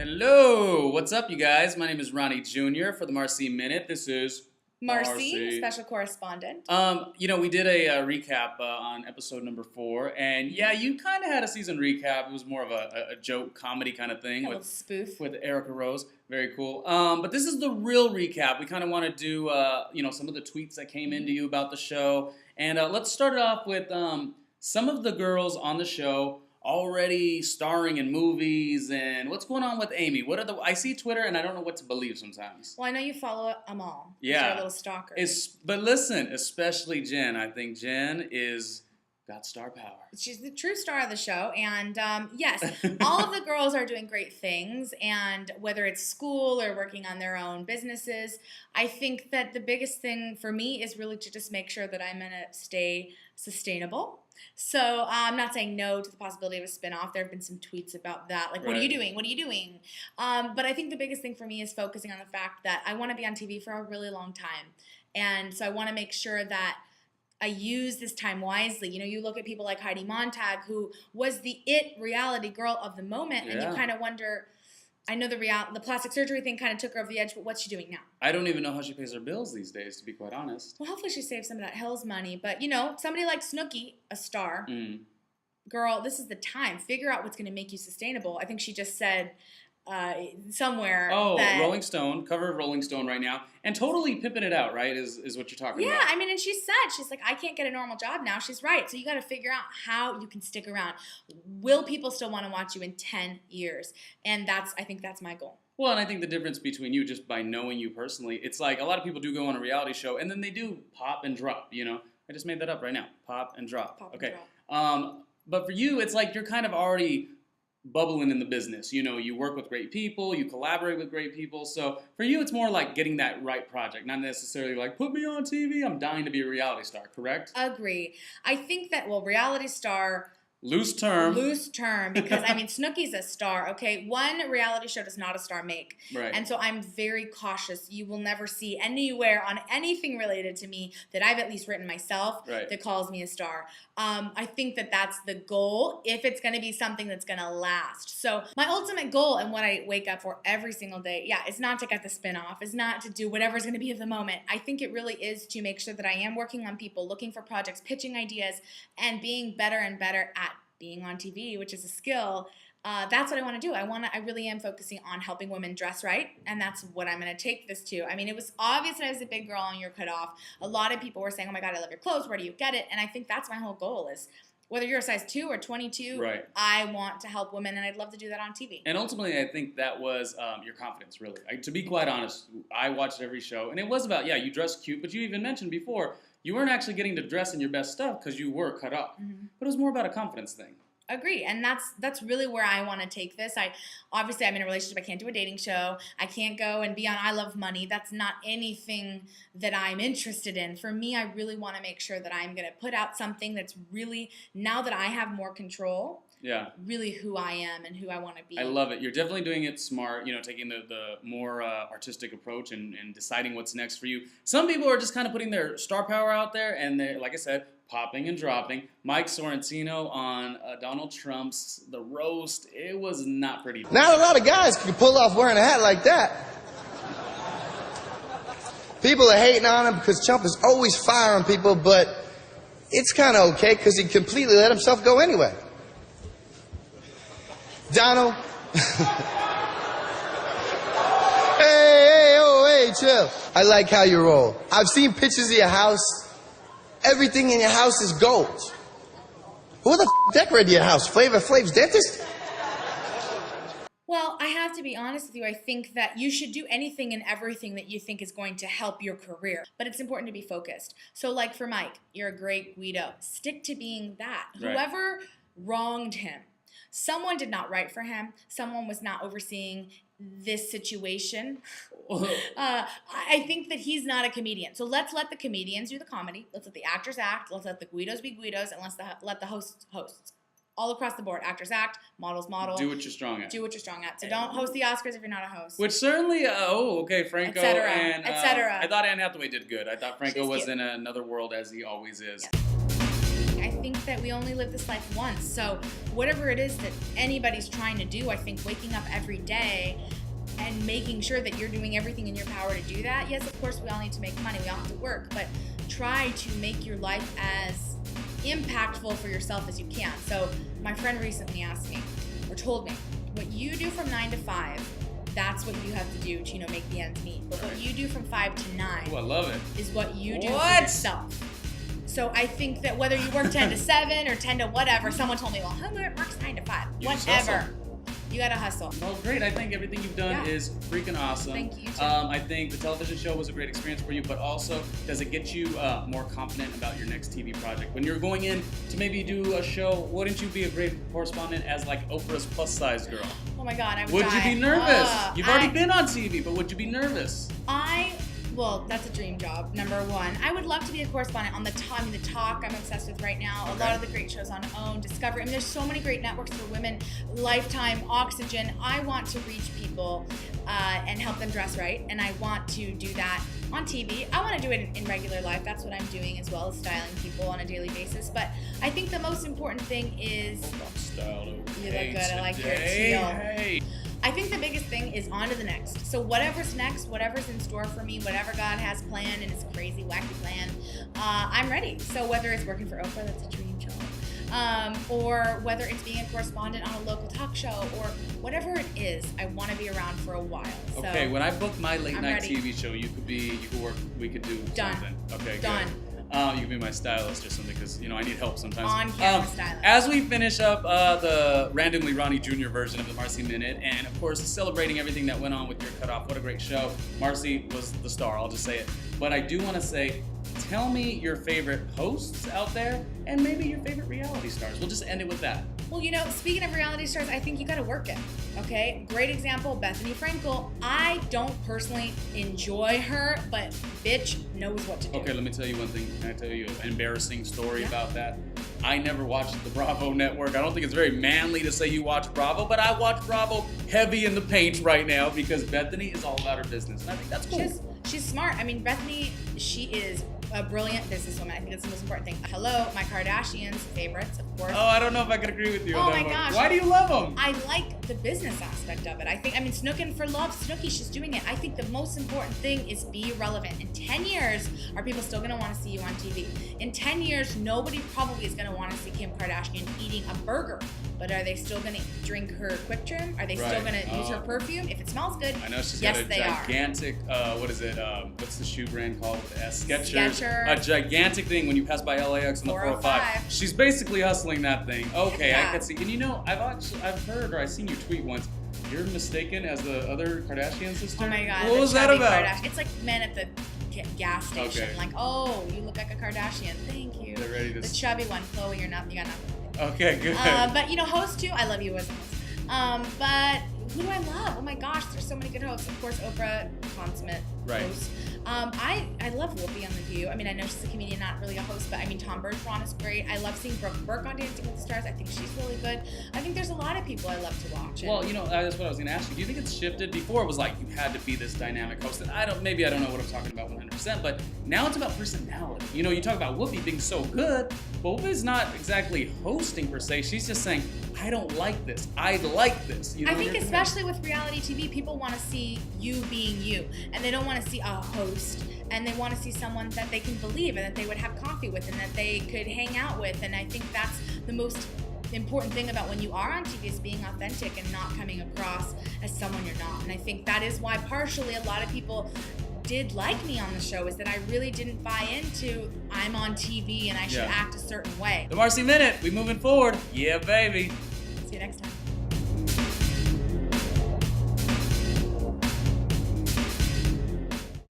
Hello, what's up, you guys? My name is Ronnie Jr. for the Marcy Minute. This is Marcy, special correspondent. We did a recap on episode number 4, and yeah, you kind of had a season recap. It was more of a joke comedy kind of thing with spoof with Erica Rose. Very cool. But this is the real recap. We kind of want to do some of the tweets that came into you about the show, and let's start it off with some of the girls on the show already starring in movies. And what's going on with Amy? I see Twitter and I don't know what to believe sometimes. Well, I know you follow them all. Yeah. You're a little stalker. But listen, especially Jen. I think Jen got star power. She's the true star of the show. And yes, all of the girls are doing great things. And whether it's school or working on their own businesses, I think that the biggest thing for me is really to just make sure that I'm going to stay sustainable. So I'm not saying no to the possibility of a spinoff. There have been some tweets about that, like, what are you doing? What are you doing? But I think the biggest thing for me is focusing on the fact that I want to be on TV for a really long time. And so I want to make sure that I use this time wisely. You know, you look at people like Heidi Montag, who was the reality girl of the moment, and you kind of wonder, I know the plastic surgery thing kind of took her over the edge, but what's she doing now? I don't even know how she pays her bills these days, to be quite honest. Well, hopefully she saves some of that Hills money. But, somebody like Snooki, a star, girl, this is the time. Figure out what's going to make you sustainable. I think she just said somewhere that Rolling Stone, cover of Rolling Stone right now, and totally pimping it out, right, is what you're talking about. Yeah, I mean, and she's like, I can't get a normal job now. She's right. So you got to figure out how you can stick around. Will people still want to watch you in 10 years? And I think that's my goal. Well, and I think the difference between you, just by knowing you personally, it's like a lot of people do go on a reality show, and then they do pop and drop, I just made that up right now. Pop and drop. Pop okay. And drop. But for you, it's like you're kind of already bubbling in the business. You work with great people, you collaborate with great people. So for you, it's more like getting that right project, not necessarily like, put me on TV, I'm dying to be a reality star, correct? Agree. I think that, reality star... Loose term, because, Snooki's a star, okay? One reality show does not a star make. Right. And so I'm very cautious. You will never see anywhere on anything related to me that I've at least written myself that calls me a star. I think that that's the goal if it's going to be something that's going to last. So my ultimate goal and what I wake up for every single day, is not to get the spinoff, is not to do whatever's going to be of the moment. I think it really is to make sure that I am working on people, looking for projects, pitching ideas, and being better and better at being on TV, which is a skill. That's what I want to do. I really am focusing on helping women dress right, and that's what I'm going to take this to. It was obvious that I was a big girl and you're cut off. A lot of people were saying, oh my God, I love your clothes. Where do you get it? And I think that's my whole goal is, whether you're a size 2 or 22, I want to help women, and I'd love to do that on TV. And ultimately, I think that was your confidence, really. To be quite honest, I watched every show, and it was about, you dress cute, but you even mentioned before, you weren't actually getting to dress in your best stuff because you were cut off. Mm-hmm. But it was more about a confidence thing. Agree, and that's really where I want to take this. Obviously I'm in a relationship. I can't do a dating show. I can't go and be on I Love Money. That's not anything that I'm interested in. For me, I really want to make sure that I'm going to put out something that's really, now that I have more control, really who I am and who I want to be. I love it. You're definitely doing it smart, taking the more artistic approach and deciding what's next for you. Some people are just kind of putting their star power out there, and they're, like I said, popping and dropping. Mike Sorrentino on Donald Trump's The Roast, it was not pretty. Not a lot of guys can pull off wearing a hat like that. People are hating on him because Trump is always firing people, but it's kind of okay because he completely let himself go anyway. Donald. Hey, chill. I like how you roll. I've seen pictures of your house. Everything in your house is gold. Who the decorated your house? Flavor Flav's dentist? Well, I have to be honest with you. I think that you should do anything and everything that you think is going to help your career. But it's important to be focused. So like for Mike, you're a great Guido. Stick to being that. Right. Whoever wronged him, someone did not write for him. Someone was not overseeing this situation. I think that he's not a comedian. So let's let the comedians do the comedy. Let's let the actors act. Let's let the Guidos be Guidos. And let's let the hosts host. All across the board. Actors act. Models model. Do what you're strong at. Do what you're strong at. So don't host the Oscars if you're not a host. Which certainly, Franco and... et cetera. I thought Anne Hathaway did good. I thought Franco was in another world, as he always is. Yeah. I think that we only live this life once. So whatever it is that anybody's trying to do, I think waking up every day and making sure that you're doing everything in your power to do that. Yes, of course, we all need to make money. We all have to work, but try to make your life as impactful for yourself as you can. So my friend recently asked me, or told me, what you do from 9 to 5, that's what you have to do to, make the ends meet. But what you do from 5 to 9 I love it. is what you do for yourself. So I think that whether you work 10 to 7 or 10 to whatever, someone told me, well, who works 9 to 5? Whatever. You gotta hustle. Well, great. I think everything you've done is freaking awesome. Thank you. I think the television show was a great experience for you, but also, does it get you more confident about your next TV project? When you're going in to maybe do a show, wouldn't you be a great correspondent as like Oprah's plus-size girl? Oh my God, I would Would die. you be nervous? You've already been on TV, but would you be nervous? Well, that's a dream job, number one. I would love to be a correspondent on the Talk. The Talk I'm obsessed with right now. Okay. A lot of the great shows on OWN, Discovery. There's so many great networks for women. Lifetime, Oxygen. I want to reach people and help them dress right, and I want to do that on TV. I want to do it in regular life. That's what I'm doing, as well as styling people on a daily basis. But I think the most important thing is... Style you look good. I like your teal. Hey. I think the biggest thing is on to the next. So whatever's next, whatever's in store for me, whatever God has planned in his crazy, wacky plan, I'm ready. So whether it's working for Oprah, that's a dream job, or whether it's being a correspondent on a local talk show, or whatever it is, I want to be around for a while. So okay, when I book my late night TV show, you could work, we could do something. Okay, done. Good. You can be my stylist or something, because I need help sometimes. On camera stylist. As we finish up the randomly Ronnie Jr. version of the Marcy Minute, and of course celebrating everything that went on with your cutoff. What a great show. Marcy was the star, I'll just say it. But I do want to say, tell me your favorite hosts out there, and maybe your favorite reality stars. We'll just end it with that. Well, speaking of reality stars, I think you got to work it, okay? Great example, Bethany Frankel. I don't personally enjoy her, but bitch knows what to do. Okay, let me tell you one thing. Can I tell you an embarrassing story about that? I never watched the Bravo network. I don't think it's very manly to say you watch Bravo, but I watch Bravo heavy in the paint right now because Bethany is all about her business, and I think that's cool. She's smart. Bethany, she is a brilliant businesswoman. I think that's the most important thing. Hello, my Kardashians, favorites, of course. Oh, I don't know if I can agree with you on that one. Oh my gosh. Why do you love them? I like the business aspect of it. Snookin' for love, Snooki, she's doing it. I think the most important thing is be relevant. In 10 years, are people still gonna wanna see you on TV? In 10 years, nobody probably is gonna wanna see Kim Kardashian eating a burger. But are they still gonna drink her Quick Trim? Are they still gonna use her perfume? If it smells good, I know she's yes, got a they gigantic, what is it? What's the shoe brand called with the S? Skechers. A gigantic thing when you pass by LAX on the 405. She's basically hustling that thing. Okay, yeah. I can see. And I've heard or I've seen you tweet once. You're mistaken as the other Kardashian sister? Oh my God. What was that about? It's like men at the gas station. Okay. Like, oh, you look like a Kardashian. Thank you. They're ready to... The chubby one. Chloe, you got nothing. Okay, good. But host too. I love you as a host. But who do I love? Oh my gosh, there's so many good hosts. Of course, Oprah, consummate host. I love Whoopi on The View. I know she's a comedian, not really a host, but Tom Bergeron is great. I love seeing Brooke Burke on Dancing with the Stars. I think she's really good. I think there's a lot of people I love to watch. Well, that's what I was going to ask you. Do you think it's shifted? Before it was like you had to be this dynamic host, and I don't know what I'm talking about 100%, but now it's about personality. You talk about Whoopi being so good, but Whoopi's not exactly hosting per se. She's just saying, I don't like this. I like this. I think especially with reality TV, people want to see you being you, and they don't want to see a host, and they want to see someone that they can believe and that they would have coffee with and that they could hang out with. And I think that's the most important thing about when you are on TV, is being authentic and not coming across as someone you're not. And I think that is why partially a lot of people did like me on the show, is that I really didn't buy into I'm on TV and I should act a certain way. The Marcy Minute, we moving forward. Yeah, baby. See you next time.